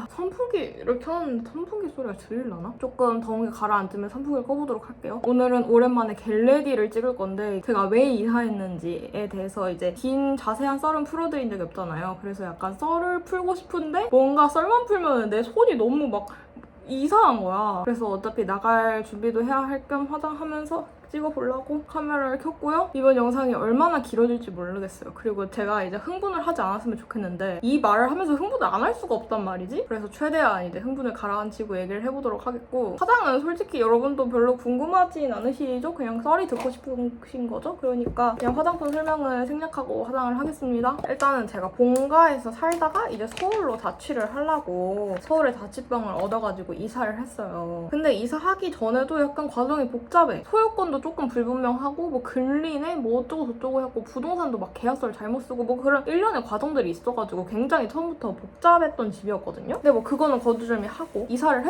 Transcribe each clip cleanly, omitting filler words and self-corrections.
선풍기를 켰는데 선풍기 소리가 들리려나? 조금 더운 게 가라앉으면 선풍기를 꺼보도록 할게요. 오늘은 오랜만에 겟레디를 찍을 건데 제가 왜 이사했는지에 대해서 이제 긴 자세한 썰은 풀어드린 적이 없잖아요. 그래서 약간 썰을 풀고 싶은데 뭔가 썰만 풀면 내 손이 너무 막 이상한 거야. 그래서 어차피 나갈 준비도 해야 할 겸 화장하면서 찍어보려고 카메라를 켰고요. 이번 영상이 얼마나 길어질지 모르겠어요. 그리고 제가 이제 흥분을 하지 않았으면 좋겠는데 이 말을 하면서 흥분을 안 할 수가 없단 말이지? 그래서 최대한 이제 흥분을 가라앉히고 얘기를 해보도록 하겠고, 화장은 솔직히 여러분도 별로 궁금하진 않으시죠? 그냥 썰이 듣고 싶으신 거죠? 그러니까 그냥 화장품 설명을 생략하고 화장을 하겠습니다. 일단은 제가 본가에서 살다가 이제 서울로 자취를 하려고 서울에 자취방을 얻어가지고 이사를 했어요. 근데 이사하기 전에도 약간 과정이 복잡해. 소유권도 조금 불분명하고 뭐 근리네 뭐 어쩌고 저쩌고 했고 부동산도 막 계약서를 잘못 쓰고 뭐 그런 일련의 과정들이 있어가지고 굉장히 처음부터 복잡했던 집이었거든요. 근데 뭐 그거는 거두절미 하고 이사를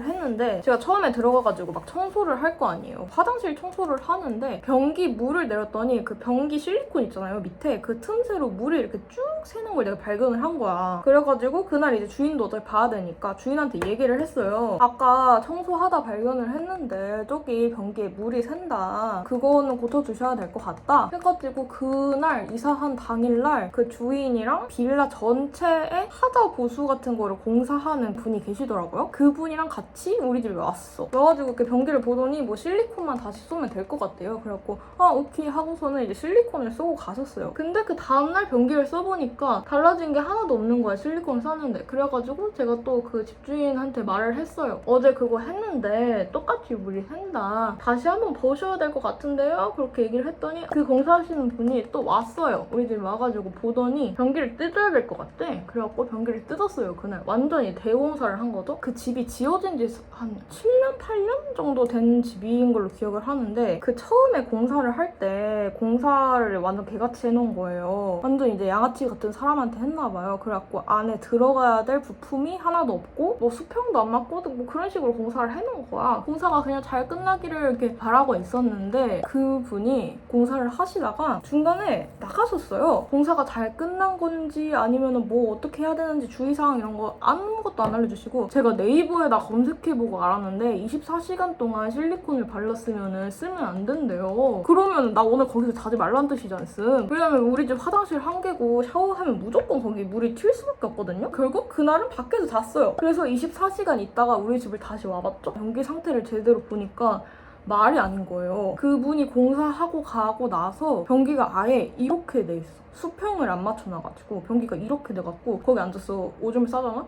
했는데 제가 처음에 들어가가지고 막 청소를 할 거 아니에요. 화장실 청소를 하는데 변기 물을 내렸더니 그 변기 실리콘 있잖아요. 밑에 그 틈새로 물이 이렇게 쭉 새는 걸 내가 발견을 한 거야. 그래가지고 그날 이제 주인도 어차피 봐야 되니까 주인한테 얘기를 했어요. 아까 청소하다 발견을 했는데 저기 변기에 물이 샌다. 그거는 고쳐주셔야 될 것 같다. 해가지고 그날 이사한 당일날 그 주인이랑 빌라 전체에 하자 보수 같은 거를 공사하는 분이 계시더라고요. 그분이랑 같이 우리 집에 왔어. 그래가지고 이렇게 변기를 보더니 뭐 실리콘만 다시 쏘면 될 것 같대요. 그래갖고 오케이 하고서는 이제 실리콘을 쏘고 가셨어요. 근데 그 다음날 변기를 써보니까 달라진 게 하나도 없는 거야. 실리콘을 쐈는데. 그래가지고 제가 또 그 집주인한테 말을 했어요. 어제 그거 했는데 똑같이 물이 샌다. 다시 한번 보셔야 될 것 같은데요? 그렇게 얘기를 했더니 그 공사하시는 분이 또 왔어요. 우리 집에 와가지고 보더니 변기를 뜯어야 될 것 같대. 그래갖고 변기를 뜯었어요. 그날 완전히 대공사를 한 거죠. 그 집이 지어진 지 한 7년, 8년 정도 된 집인 걸로 기억을 하는데 그 처음에 공사를 할 때 공사를 완전 개같이 해놓은 거예요. 완전 이제 양아치 같은 사람한테 했나 봐요. 그래갖고 안에 들어가야 될 부품이 하나도 없고 뭐 수평도 안 맞고 뭐 그런 식으로 공사를 해놓은 거야. 공사가 그냥 잘 끝나기를 이렇게 바라고 있었는데 그분이 공사를 하시다가 중간에 나가셨어요. 공사가 잘 끝난 건지 아니면 뭐 어떻게 해야 되는지 주의사항 이런 거 아무것도 안 알려주시고 제가 네이버에다 검색해보고 알았는데 24시간 동안 실리콘을 발랐으면 쓰면 안 된대요. 그러면 나 오늘 거기서 자지 말란 뜻이지 않습. 왜냐면 우리 집 화장실 한 개고 샤워하면 무조건 거기 물이 튈 수밖에 없거든요. 결국 그날은 밖에서 잤어요. 그래서 24시간 있다가 우리 집을 다시 와봤죠. 변기 상태를 제대로 보니까 말이 아닌 거예요. 그분이 공사하고 가고 나서 변기가 아예 이렇게 돼 있어. 수평을 안 맞춰놔가지고 변기가 이렇게 돼갖고 거기 앉아서 오줌을 싸잖아?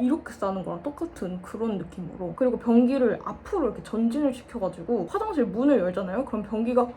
이렇게 싸는 거랑 똑같은 그런 느낌으로. 그리고 변기를 앞으로 이렇게 전진을 시켜가지고 화장실 문을 열잖아요? 그럼 변기가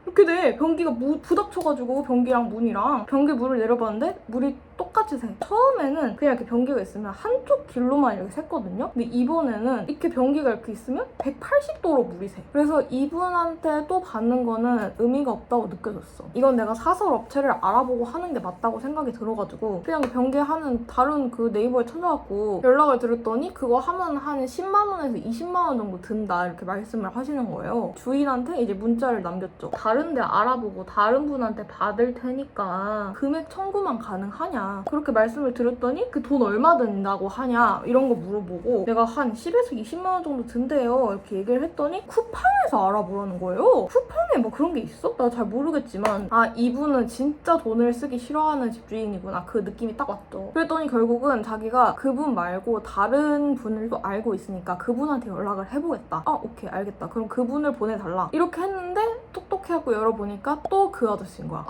이렇게 돼. 변기가 부닥쳐가지고 변기랑 문이랑 변기 물을 내려봤는데 물이 똑같이 새. 처음에는 그냥 이렇게 변기가 있으면 한쪽 길로만 이렇게 샜거든요. 근데 이번에는 이렇게 변기가 이렇게 있으면 180도로 물이 새. 그래서 이분한테 또 받는 거는 의미가 없다고 느껴졌어. 이건 내가 사설 업체를 알아보고 하는 게 맞다고 생각이 들어가지고 그냥 변기 하는 다른 그 네이버에 찾아갖고 연락을 드렸더니 그거 하면 한 10만 원에서 20만 원 정도 든다 이렇게 말씀을 하시는 거예요. 주인한테 이제 문자를 남겼죠. 다른 데 알아보고 다른 분한테 받을 테니까 금액 청구만 가능하냐 그렇게 말씀을 드렸더니 그 돈 얼마 든다고 하냐 이런 거 물어보고 내가 한 10에서 20만 원 정도 든대요 이렇게 얘기를 했더니 쿠팡에서 알아보라는 거예요. 쿠팡에 뭐 그런 게 있어? 나 잘 모르겠지만 이분은 진짜 돈을 쓰기 싫어하는 집주인이구나 그 느낌이 딱 왔죠. 그랬더니 결국은 자기가 그분 말고 다른 분을 또 알고 있으니까 그분한테 연락을 해보겠다. 오케이 알겠다. 그럼 그분을 보내달라. 이렇게 했는데 똑똑해갖고 열어보니까 또 그 아저씨인 거야.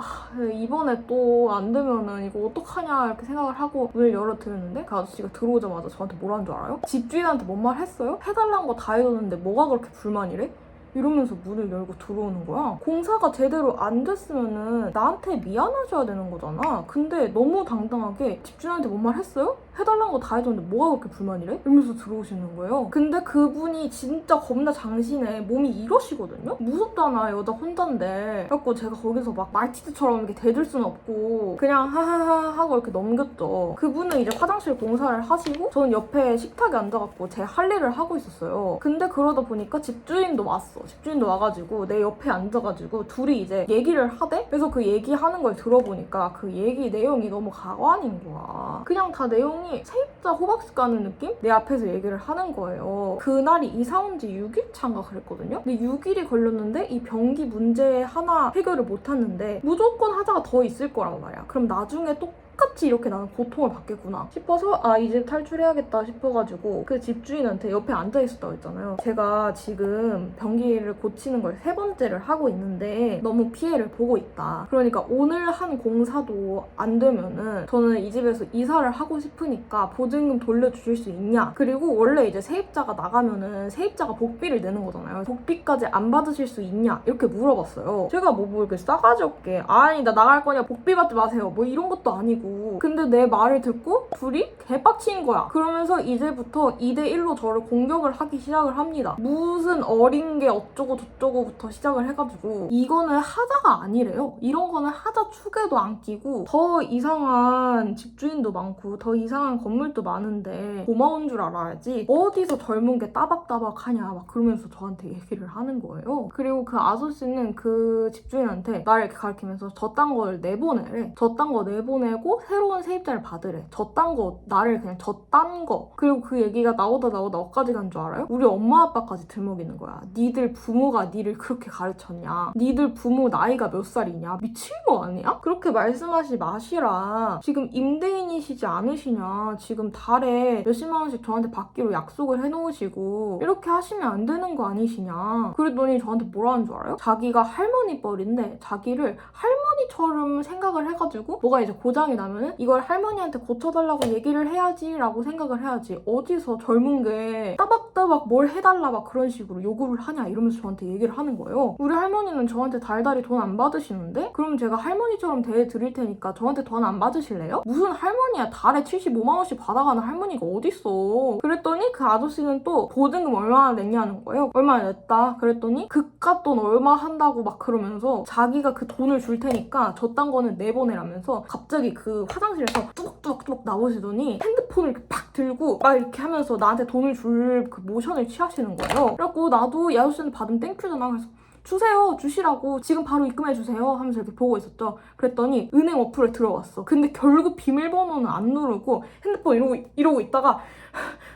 이번에 또 안 되면은 이거 어떡하냐 이렇게 생각을 하고 문을 열어드렸는데 그 아저씨가 들어오자마자 저한테 뭐라는 줄 알아요? 집주인한테 뭔 말 했어요? 해달라는 거 다 해줬는데 뭐가 그렇게 불만이래? 이러면서 문을 열고 들어오는 거야. 공사가 제대로 안 됐으면은 나한테 미안하셔야 되는 거잖아. 근데 너무 당당하게 집주인한테 뭔 말 했어요? 해달라는 거 다 해줬는데 뭐가 그렇게 불만이래? 이러면서 들어오시는 거예요. 근데 그분이 진짜 겁나 장신해. 몸이 이러시거든요? 무섭잖아 여자 혼잔데. 그래갖고 제가 거기서 막 말티즈처럼 이렇게 대들 수는 없고 그냥 하하하 하고 이렇게 넘겼죠. 그분은 이제 화장실 공사를 하시고 저는 옆에 식탁에 앉아갖고 제 할 일을 하고 있었어요. 근데 그러다 보니까 집주인도 왔어. 집주인도 와가지고 내 옆에 앉아가지고 둘이 이제 얘기를 하대? 그래서 그 얘기하는 걸 들어보니까 그 얘기 내용이 너무 가관인 거야. 그냥 다 내용이 세입자 호박씨 까는 느낌? 내 앞에서 얘기를 하는 거예요. 그날이 이사 온 지 6일차인가 그랬거든요? 근데 6일이 걸렸는데 이 변기 문제 하나 해결을 못했는데 무조건 하자가 더 있을 거란 말이야. 그럼 나중에 똑같이 이렇게 나는 고통을 받겠구나 싶어서 이제 탈출해야겠다 싶어가지고 그 집주인한테 옆에 앉아있었다고 했잖아요. 제가 지금 변기를 고치는 걸 3번째를 하고 있는데 너무 피해를 보고 있다. 그러니까 오늘 한 공사도 안 되면은 저는 이 집에서 이사를 하고 싶으니까 보증금 돌려주실 수 있냐. 그리고 원래 이제 세입자가 나가면은 세입자가 복비를 내는 거잖아요. 복비까지 안 받으실 수 있냐 이렇게 물어봤어요. 제가 뭐 이렇게 싸가지 없게 아니 나 나갈 거냐 복비 받지 마세요 뭐 이런 것도 아니고 근데 내 말을 듣고 둘이 개빡친 거야. 그러면서 이제부터 2대1로 저를 공격을 하기 시작을 합니다. 무슨 어린 게 어쩌고 저쩌고부터 시작을 해가지고 이거는 하자가 아니래요. 이런 거는 하자 축에도 안 끼고 더 이상한 집주인도 많고 더 이상한 건물도 많은데 고마운 줄 알아야지 어디서 젊은 게 따박따박하냐 막 그러면서 저한테 얘기를 하는 거예요. 그리고 그 아저씨는 그 집주인한테 나를 이렇게 가리키면서 저딴 걸 내보내래. 저딴 거 내보내고 새로운 세입자를 받으래. 저딴 거 나를 그냥 저딴 거. 그리고 그 얘기가 나오다 어디까지 간 줄 알아요? 우리 엄마 아빠까지 들먹이는 거야. 니들 부모가 니를 그렇게 가르쳤냐? 니들 부모 나이가 몇 살이냐? 미친 거 아니야? 그렇게 말씀하지 마시라. 지금 임대인이시지 않으시냐? 지금 달에 몇십만 원씩 저한테 받기로 약속을 해놓으시고 이렇게 하시면 안 되는 거 아니시냐? 그랬더니 저한테 뭐라는 줄 알아요? 자기가 할머니 뻘인데 자기를 할머니처럼 생각을 해가지고 뭐가 이제 고장이 나면은 이걸 할머니한테 고쳐달라고 얘기를 해야지 라고 생각을 해야지 어디서 젊은 게 따박따박 뭘 해달라 막 그런 식으로 요구를 하냐 이러면서 저한테 얘기를 하는 거예요. 우리 할머니는 저한테 달달이 돈 안 받으시는데 그럼 제가 할머니처럼 대해드릴 테니까 저한테 돈 안 받으실래요? 무슨 할머니야. 달에 75만 원씩 받아가는 할머니가 어딨어. 그랬더니 그 아저씨는 또 보증금 얼마나 냈냐는 거예요. 얼마나 냈다. 그랬더니 그깟 돈 얼마 한다고 막 그러면서 자기가 그 돈을 줄 테니까 저딴 거는 내보내라면서 갑자기 그 화장실에서 뚜벅뚜벅 나오시더니 핸드폰을 이렇게 팍 들고 막 이렇게 하면서 나한테 돈을 줄 그 모션을 취하시는 거예요. 그래갖고 나도 이 아저씨는 받으면 땡큐잖아. 그래서 주세요. 주시라고. 지금 바로 입금해주세요. 하면서 이렇게 보고 있었죠. 그랬더니 은행 어플에 들어왔어. 근데 결국 비밀번호는 안 누르고 핸드폰 이러고 있다가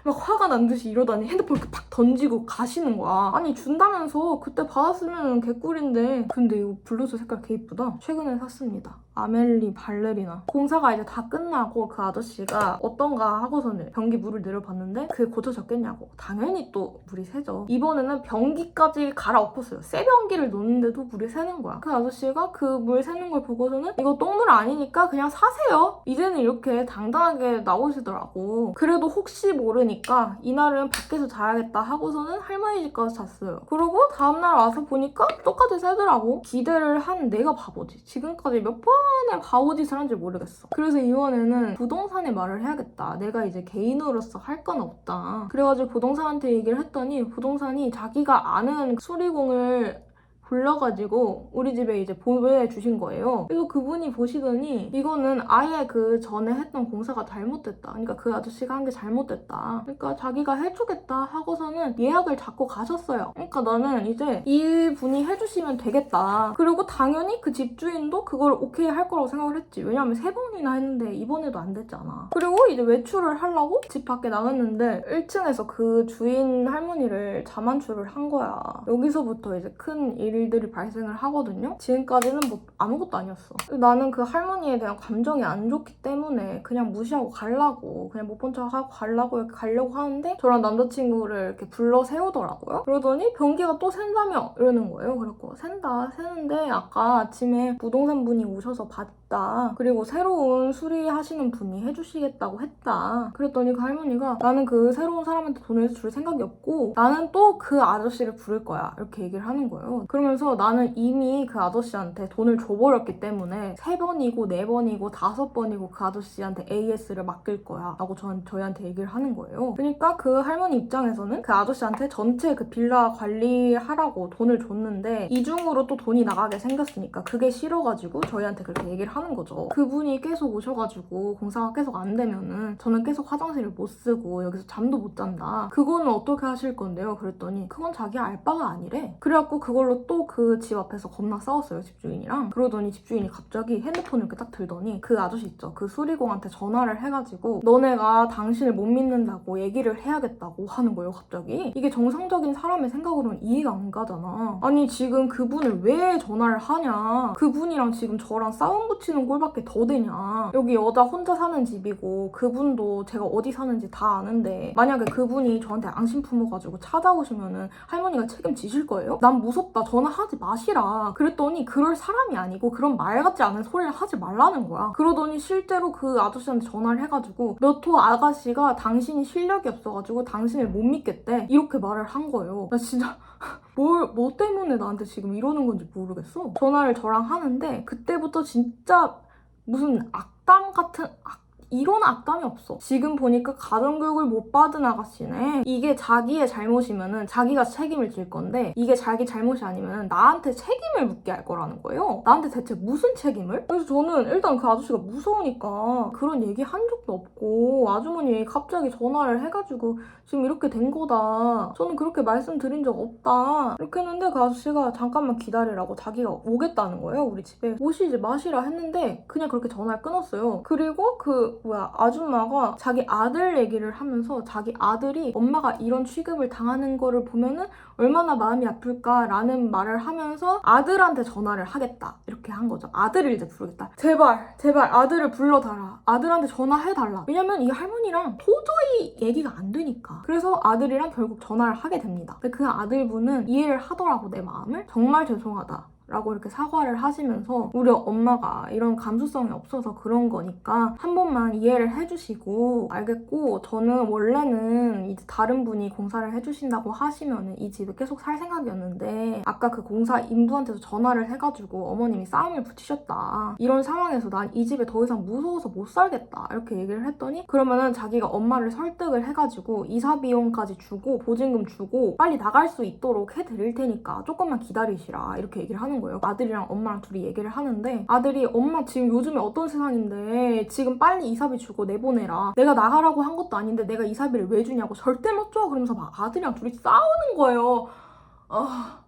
막 화가 난 듯이 이러다니 핸드폰 이렇게 팍 던지고 가시는 거야. 아니 준다면서 그때 받았으면 개꿀인데. 근데 이거 블루스 색깔 개 이쁘다. 최근에 샀습니다. 아멜리 발레리나. 공사가 이제 다 끝나고 그 아저씨가 어떤가 하고서는 변기 물을 내려봤는데 그게 고쳐졌겠냐고. 당연히 또 물이 새죠. 이번에는 변기까지 갈아엎었어요. 새 변기를 놓는데도 물이 새는 거야. 그 아저씨가 그 물 새는 걸 보고서는 이거 똥물 아니니까 그냥 사세요. 이제는 이렇게 당당하게 나오시더라고. 그래도 혹시 모르니까 이날은 밖에서 자야겠다 하고서는 할머니 집 가서 잤어요. 그러고 다음날 와서 보니까 똑같이 새더라고. 기대를 한 내가 바보지. 지금까지 몇 번의 바보짓을 한지 모르겠어. 그래서 이번에는 부동산에 말을 해야겠다. 내가 이제 개인으로서 할 건 없다. 그래가지고 부동산한테 얘기를 했더니 부동산이 자기가 아는 수리공을 불러가지고 우리 집에 이제 보내주신 거예요. 그래서 그분이 보시더니 이거는 아예 그 전에 했던 공사가 잘못됐다. 그러니까 그 아저씨가 한 게 잘못됐다. 그러니까 자기가 해주겠다 하고서는 예약을 잡고 가셨어요. 그러니까 나는 이제 이분이 해주시면 되겠다. 그리고 당연히 그 집주인도 그걸 오케이 할 거라고 생각을 했지. 왜냐면 3번이나 했는데 이번에도 안 됐잖아. 그리고 이제 외출을 하려고 집 밖에 나갔는데 1층에서 그 주인 할머니를 자만추를 한 거야. 여기서부터 이제 큰 일들이 발생을 하거든요. 지금까지는 뭐 아무것도 아니었어. 나는 그 할머니에 대한 감정이 안 좋기 때문에 그냥 무시하고 가려고 그냥 못 본 척하고 가려고 이렇게 가려고 하는데 저랑 남자친구를 이렇게 불러 세우더라고요. 그러더니 변기가 또 샌다며 이러는 거예요. 그래갖고 새는데 아까 아침에 부동산 분이 오셔서 봤다. 그리고 새로운 수리하시는 분이 해주시겠다고 했다. 그랬더니 그 할머니가 나는 그 새로운 사람한테 돈을 줄 생각이 없고 나는 또 그 아저씨를 부를 거야. 이렇게 얘기를 하는 거예요. 그러면 그러면서 나는 이미 그 아저씨한테 돈을 줘버렸기 때문에 3번이고 4번이고 5번이고 그 아저씨한테 AS를 맡길 거야 라고 저희한테 얘기를 하는 거예요. 그러니까 그 할머니 입장에서는 그 아저씨한테 전체 그 빌라 관리하라고 돈을 줬는데 이중으로 또 돈이 나가게 생겼으니까 그게 싫어가지고 저희한테 그렇게 얘기를 하는 거죠. 그분이 계속 오셔가지고 공사가 계속 안 되면은 저는 계속 화장실을 못 쓰고 여기서 잠도 못 잔다. 그거는 어떻게 하실 건데요? 그랬더니 그건 자기 알바가 아니래. 그래갖고 그걸로 또 그 집 앞에서 겁나 싸웠어요, 집주인이랑. 그러더니 집주인이 갑자기 핸드폰을 이렇게 딱 들더니 그 아저씨 있죠, 그 수리공한테 전화를 해가지고 너네가 당신을 못 믿는다고 얘기를 해야겠다고 하는 거예요, 갑자기. 이게 정상적인 사람의 생각으로는 이해가 안 가잖아. 아니 지금 그분을 왜 전화를 하냐. 그분이랑 지금 저랑 싸움 붙이는 꼴밖에 더 되냐. 여기 여자 혼자 사는 집이고 그분도 제가 어디 사는지 다 아는데 만약에 그분이 저한테 앙심 품어가지고 찾아오시면은 할머니가 책임지실 거예요? 난 무섭다, 전화하지 마시라. 그랬더니 그럴 사람이 아니고 그런 말 같지 않은 소리를 하지 말라는 거야. 그러더니 실제로 그 아저씨한테 전화를 해가지고 몇 호 아가씨가 당신이 실력이 없어가지고 당신을 못 믿겠대 이렇게 말을 한 거예요. 나 진짜 뭐 때문에 나한테 지금 이러는 건지 모르겠어. 전화를 저랑 하는데 그때부터 진짜 무슨 악담 같은 이런 악담이 없어. 지금 보니까 가정교육을 못 받은 아가씨네. 이게 자기의 잘못이면은 자기가 책임을 질 건데 이게 자기 잘못이 아니면은 나한테 책임을 묻게 할 거라는 거예요. 나한테 대체 무슨 책임을? 그래서 저는 일단 그 아저씨가 무서우니까 그런 얘기 한 적도 없고 아주머니 갑자기 전화를 해가지고 지금 이렇게 된 거다. 저는 그렇게 말씀드린 적 없다. 이렇게 했는데 그 아저씨가 잠깐만 기다리라고 자기가 오겠다는 거예요. 우리 집에 오시지 마시라 했는데 그냥 그렇게 전화를 끊었어요. 그리고 아줌마가 자기 아들 얘기를 하면서 자기 아들이 엄마가 이런 취급을 당하는 거를 보면은 얼마나 마음이 아플까라는 말을 하면서 아들한테 전화를 하겠다 이렇게 한 거죠. 아들을 이제 부르겠다. 제발 아들을 불러달라. 아들한테 전화해달라. 왜냐면 이 할머니랑 도저히 얘기가 안 되니까. 그래서 아들이랑 결국 전화를 하게 됩니다. 근데 그 아들분은 이해를 하더라고, 내 마음을. 정말 죄송하다 라고 이렇게 사과를 하시면서 우리 엄마가 이런 감수성이 없어서 그런 거니까 한 번만 이해를 해주시고 알겠고 저는 원래는 이제 다른 분이 공사를 해주신다고 하시면은 이 집에 계속 살 생각이었는데 아까 그 공사 인부한테도 전화를 해가지고 어머님이 싸움을 붙이셨다. 이런 상황에서 난 이 집에 더 이상 무서워서 못 살겠다 이렇게 얘기를 했더니 그러면은 자기가 엄마를 설득을 해가지고 이사 비용까지 주고 보증금 주고 빨리 나갈 수 있도록 해드릴 테니까 조금만 기다리시라 이렇게 얘기를 하는 거예요. 아들이랑 엄마랑 둘이 얘기를 하는데 아들이 엄마 지금 요즘에 어떤 세상인데 지금 빨리 이사비 주고 내보내라. 내가 나가라고 한 것도 아닌데 내가 이사비를 왜 주냐고. 절대 못 줘. 그러면서 막 아들이랑 둘이 싸우는 거예요.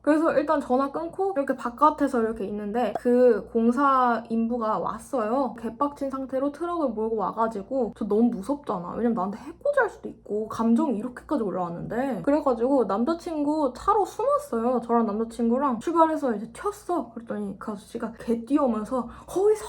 그래서 일단 전화 끊고 이렇게 바깥에서 이렇게 있는데 그 공사 인부가 왔어요. 개빡친 상태로 트럭을 몰고 와가지고 저 너무 무섭잖아. 왜냐면 나한테 해코지할 수도 있고 감정이 이렇게까지 올라왔는데 그래가지고 남자친구 차로 숨었어요. 저랑 남자친구랑 출발해서 이제 튀었어. 그랬더니 그 아저씨가 개 뛰어오면서 거기서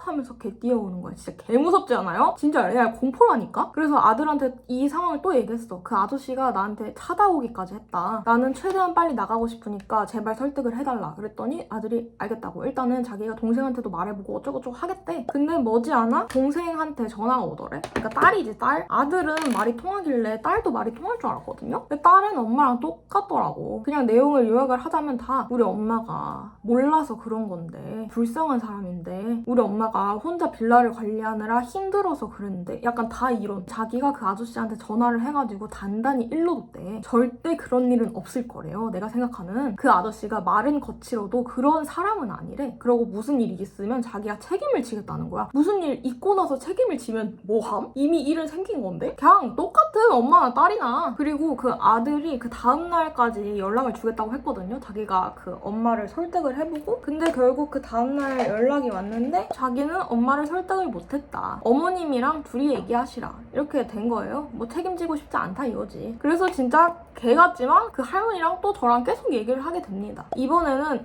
하면서 개 뛰어오는 거야. 진짜 개 무섭지 않아요? 진짜 레알 공포라니까? 그래서 아들한테 이 상황을 또 얘기했어. 그 아저씨가 나한테 찾아오기까지 했다. 나는 최대한 빨리 나가고 싶으니까 제발 설득을 해달라. 그랬더니 아들이 알겠다고 일단은 자기가 동생한테도 말해보고 어쩌고저쩌고 하겠대. 근데 머지않아 동생한테 전화가 오더래. 그러니까 딸이지, 딸. 아들은 말이 통하길래 딸도 말이 통할 줄 알았거든요. 근데 딸은 엄마랑 똑같더라고. 그냥 내용을 요약을 하자면 다 우리 엄마가 몰라서 그런 건데 불쌍한 사람인데 우리 엄마가 혼자 빌라를 관리하느라 힘들어서 그랬는데 약간 다 이런. 자기가 그 아저씨한테 전화를 해가지고 단단히 일러뒀대. 절대 그런 일은 없을 거래요. 내가 생각하는 그 아저씨가 말은 거칠어도 그런 사람은 아니래. 그러고 무슨 일이 있으면 자기가 책임을 지겠다는 거야. 무슨 일 있고 나서 책임을 지면 뭐함? 이미 일은 생긴 건데? 그냥 똑같은 엄마나 딸이나. 그리고 그 아들이 그 다음날까지 연락을 주겠다고 했거든요. 자기가 그 엄마를 설득을 해보고. 근데 결국 그 다음날 연락이 왔는데 자기는 엄마를 설득을 못했다. 어머님이랑 둘이 얘기하시라. 이렇게 된 거예요. 뭐 책임지고 싶지 않다 이거지. 그래서 진짜 개 같지만 그 할머니랑 또 저랑 계속 얘기를 하게 됩니다. 이번에는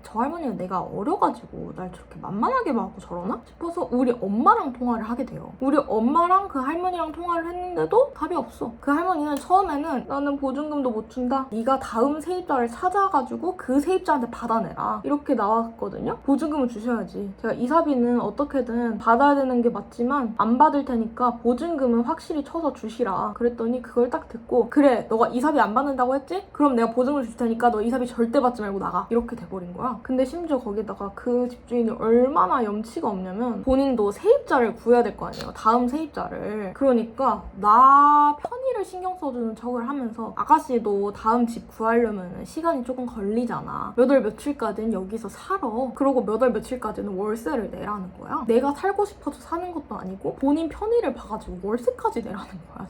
저 할머니가 내가 어려가지고 날 저렇게 만만하게 봐고 저러나 싶어서 우리 엄마랑 통화를 하게 돼요. 우리 엄마랑 그 할머니랑 통화를 했는데도 답이 없어. 그 할머니는 처음에는 나는 보증금도 못 준다. 네가 다음 세입자를 찾아가지고 그 세입자한테 받아내라. 이렇게 나왔거든요. 보증금을 주셔야지. 제가 이사비는 어떻게든 받아야 되는 게 맞지만 안 받을 테니까 보증금은 확실히 쳐서 주시라. 그랬더니 그걸 딱 듣고 그래 너가 이사비 안 받는다고 했지? 그럼 내가 보증을 줄 테니까 그러니까 너 이사비 절대 받지 말고 나가. 이렇게 돼버린 거야. 근데 심지어 거기다가 그 집주인이 얼마나 염치가 없냐면 본인도 세입자를 구해야 될 거 아니에요. 다음 세입자를. 그러니까 나 편의를 신경 써주는 척을 하면서 아가씨도 다음 집 구하려면 시간이 조금 걸리잖아. 몇 월 며칠까지는 여기서 살아. 그러고 몇 월 며칠까지는 월세를 내라는 거야. 내가 살고 싶어서 사는 것도 아니고 본인 편의를 봐가지고 월세까지 내라는 거야.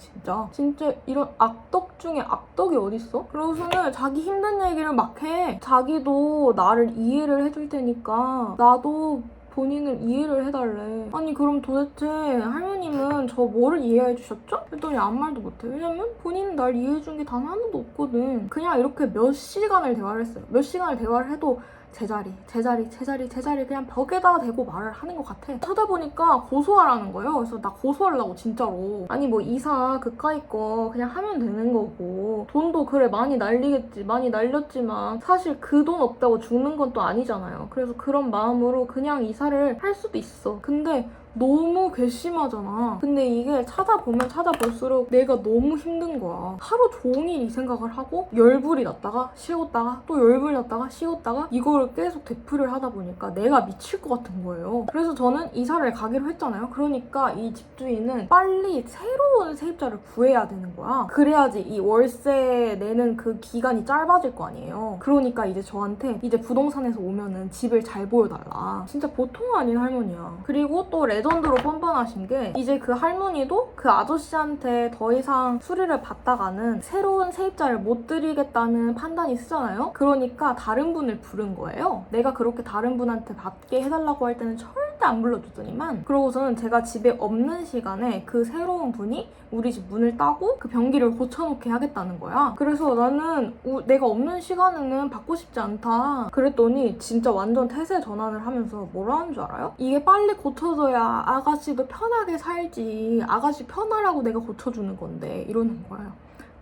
진짜 이런 악덕 중에 악덕이 어딨어? 그러고서는 자기 힘든 얘기를 막 해. 자기도 나를 이해를 해줄 테니까 나도 본인을 이해를 해달래. 아니 그럼 도대체 할머님은 저 뭐를 이해해 주셨죠? 했더니 아무 말도 못해. 왜냐면 본인은 날 이해해 준 게 단 하나도 없거든. 그냥 이렇게 몇 시간을 대화를 했어요. 몇 시간을 대화를 해도 제자리 그냥 벽에다가 대고 말을 하는 것 같아. 찾아보니까 고소하라는 거예요. 그래서 나 고소하려고 진짜로. 아니 뭐 이사 그까이 거 그냥 하면 되는 거고 돈도 그래 많이 날리겠지. 많이 날렸지만 사실 그 돈 없다고 죽는 건 또 아니잖아요. 그래서 그런 마음으로 그냥 이사를 할 수도 있어. 근데 너무 괘씸하잖아. 근데 이게 찾아보면 찾아볼수록 내가 너무 힘든 거야. 하루 종일 이 생각을 하고 열불이 났다가 식었다가 또 열불이 났다가 식었다가 이거를 계속 되풀이를 하다 보니까 내가 미칠 것 같은 거예요. 그래서 저는 이사를 가기로 했잖아요. 그러니까 이 집주인은 빨리 새로운 세입자를 구해야 되는 거야. 그래야지 이 월세 내는 그 기간이 짧아질 거 아니에요. 그러니까 이제 저한테 이제 부동산에서 오면은 집을 잘 보여달라. 진짜 보통 아닌 할머니야. 그리고 또 레전드로 뻔뻔하신 게 이제 그 할머니도 그 아저씨한테 더 이상 수리를 받다가는 새로운 세입자를 못 드리겠다는 판단이 쓰잖아요. 그러니까 다른 분을 부른 거예요. 내가 그렇게 다른 분한테 받게 해달라고 할 때는 절대 안 불러주더니만 그러고서는 제가 집에 없는 시간에 그 새로운 분이 우리 집 문을 따고 그 변기를 고쳐놓게 하겠다는 거야. 그래서 나는 내가 없는 시간에는 받고 싶지 않다. 그랬더니 진짜 완전 태세 전환을 하면서 뭐라 하는 줄 알아요? 이게 빨리 고쳐져야 아가씨도 편하게 살지. 아가씨 편하라고 내가 고쳐주는 건데 이러는 거예요.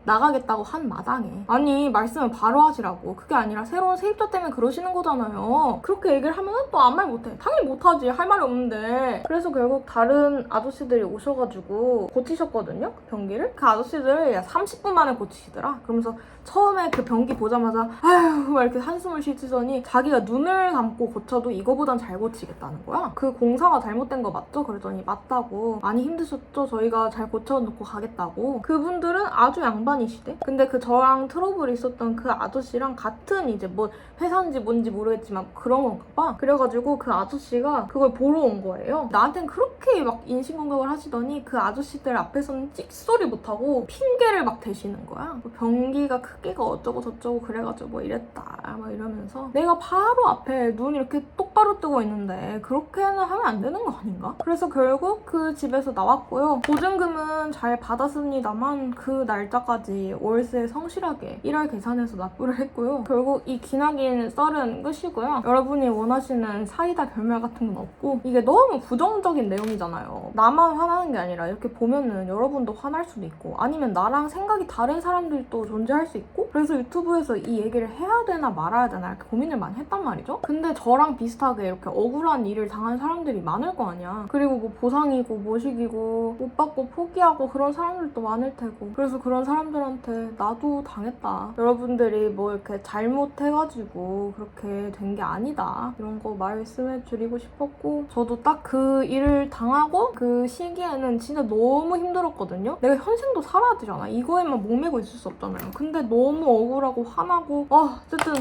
나가겠다고 한 마당에. 아니 말씀을 바로 하시라고. 그게 아니라 새로운 세입자 때문에 그러시는 거잖아요. 그렇게 얘기를 하면 또 아무 말 못해. 당연히 못하지. 할 말이 없는데. 그래서 결국 다른 아저씨들이 오셔가지고 고치셨거든요. 그 변기를. 그 아저씨들 30분 만에 고치시더라. 그러면서 처음에 그 변기 보자마자 아휴 막 이렇게 한숨을 쉬시더니 자기가 눈을 감고 고쳐도 이거보단 잘 고치겠다는 거야. 그 공사가 잘못된 거 맞죠? 그랬더니 맞다고. 많이 힘드셨죠? 저희가 잘 고쳐놓고 가겠다고. 그분들은 아주 양반이시대. 근데 그 저랑 트러블이 있었던 그 아저씨랑 같은 이제 뭐 회사인지 뭔지 모르겠지만 그런 건가 봐. 그래가지고 그 아저씨가 그걸 보러 온 거예요. 나한텐 그렇게 막 인신공격을 하시더니 그 아저씨들 앞에서는 찍소리 못하고 핑계를 막 대시는 거야. 뭐 변기가 크기가 어쩌고 저쩌고 그래가지고 뭐 이랬다 막 이러면서 내가 바로 앞에 눈 이렇게 똑바로 뜨고 있는데 그렇게는 하면 안 되는 거 아닌가? 그래서 결국 그 집에서 나왔고요. 보증금은 잘 받았습니다만 그 날짜까지 월세 성실하게 1월 계산해서 납부를 했고요. 결국 이 기나긴 썰은 끝이고요. 여러분이 원하시는 사이다 결말 같은 건 없고 이게 너무 부정적인 내용이잖아요. 나만 화나는 게 아니라 이렇게 보면은 여러분도 화날 수도 있고 아니면 나랑 생각이 다른 사람들도 존재할 수 있고 그래서 유튜브에서 이 얘기를 해야 되나 말아야 되나 이렇게 고민을 많이 했단 말이죠. 근데 저랑 비슷하게 이렇게 억울한 일을 당한 사람들이 많을 거 아니야. 그리고 뭐 보상이고 뭐식이고 못 받고 포기하고 그런 사람들도 많을 테고 그래서 그런 사람들한테 나도 당했다. 여러분들이 뭐 이렇게 잘못해가지고 그렇게 된 게 아니다. 이런 거 말씀해 드리고 싶었고 저도 딱 그 일을 당하고 그 시기에는 진짜 너무 힘들었거든요. 내가 현생도 살아야 되잖아. 이거에만 목매고 있을 수 없잖아요. 근데 너무 억울하고 화나고 어쨌든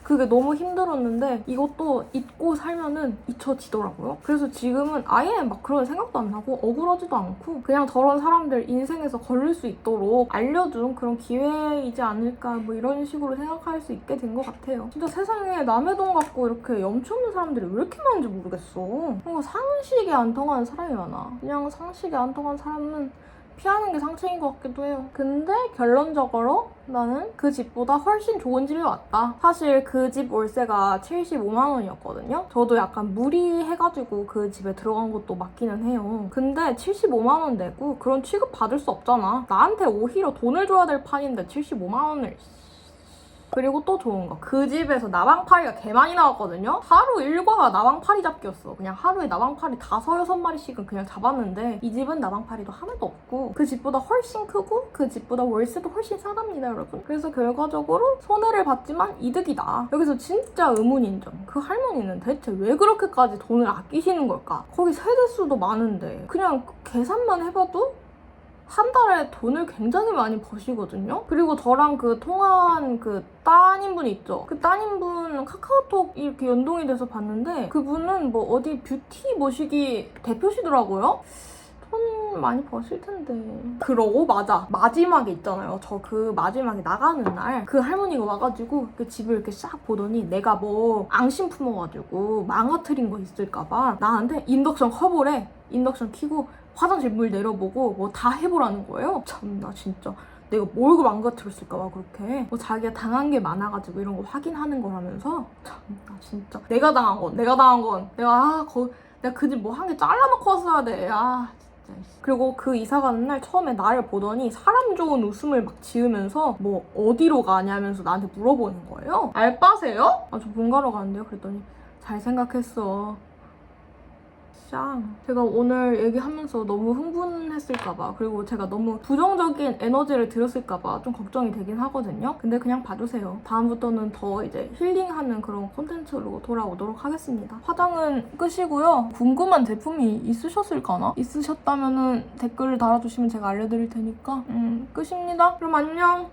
그게 너무 힘들었는데 이것도 잊고 살면은 잊혀지더라고요. 그래서 지금은 아예 막 그런 생각도 안 나고 억울하지도 않고 그냥 저런 사람들 인생에서 걸릴 수 있도록 알려준 그런 기회이지 않을까 뭐 이런 식으로 생각할 수 있게 된 것 같아요. 진짜 세상에 남의 돈 갖고 이렇게 염치 없는 사람들이 왜 이렇게 많은지 모르겠어. 뭔가 상식이 안 통하는 사람이 많아. 그냥 상식이 안 통하는 사람은 피하는 게 상책인 것 같기도 해요. 근데 결론적으로 나는 그 집보다 훨씬 좋은 집에 왔다. 사실 그 집 월세가 75만 원이었거든요. 저도 약간 무리해가지고 그 집에 들어간 것도 맞기는 해요. 근데 75만 원 내고 그런 취급 받을 수 없잖아. 나한테 오히려 돈을 줘야 될 판인데 75만 원을 그리고 또 좋은 거, 그 집에서 나방파리가 개 많이 나왔거든요. 하루 일과가 나방파리 잡기였어. 그냥 하루에 나방파리 5, 6마리씩은 그냥 잡았는데 이 집은 나방파리도 하나도 없고 그 집보다 훨씬 크고 그 집보다 월세도 훨씬 싸답니다, 여러분. 그래서 결과적으로 손해를 봤지만 이득이다. 여기서 진짜 의문인 점, 그 할머니는 대체 왜 그렇게까지 돈을 아끼시는 걸까? 거기 세대수도 많은데 그냥 계산만 해봐도 한 달에 돈을 굉장히 많이 버시거든요. 그리고 저랑 그 통화한 그 따님분 있죠? 그 따님분 카카오톡 이렇게 연동이 돼서 봤는데 그분은 뭐 어디 뷰티 모시기 대표시더라고요. 돈 많이 버실 텐데. 그러고 맞아, 마지막에 있잖아요. 저 그 마지막에 나가는 날 그 할머니가 와가지고 그 집을 이렇게 싹 보더니 내가 뭐 앙심 품어가지고 망가뜨린 거 있을까봐 나한테 인덕션 켜보래. 인덕션 켜고 화장실 물 내려보고 뭐 다 해보라는 거예요. 참나 진짜 내가 뭘 망가뜨렸을까봐 그렇게 뭐 자기가 당한 게 많아가지고 이런 거 확인하는 거라면서. 참나 진짜 내가 당한 건 내가 그 집 뭐 한 개 잘라놓고 왔어야 돼. 진짜. 그리고 그 이사 가는 날 처음에 나를 보더니 사람 좋은 웃음을 막 지으면서 뭐 어디로 가냐면서 나한테 물어보는 거예요. 알바세요? 저 본가로 가는데요. 그랬더니 잘 생각했어. 제가 오늘 얘기하면서 너무 흥분했을까봐, 그리고 제가 너무 부정적인 에너지를 들였을까봐 좀 걱정이 되긴 하거든요. 근데 그냥 봐주세요. 다음부터는 더 이제 힐링하는 그런 콘텐츠로 돌아오도록 하겠습니다. 화장은 끄시고요. 궁금한 제품이 있으셨을까나? 있으셨다면은 댓글을 달아주시면 제가 알려드릴 테니까 끄십니다. 그럼 안녕.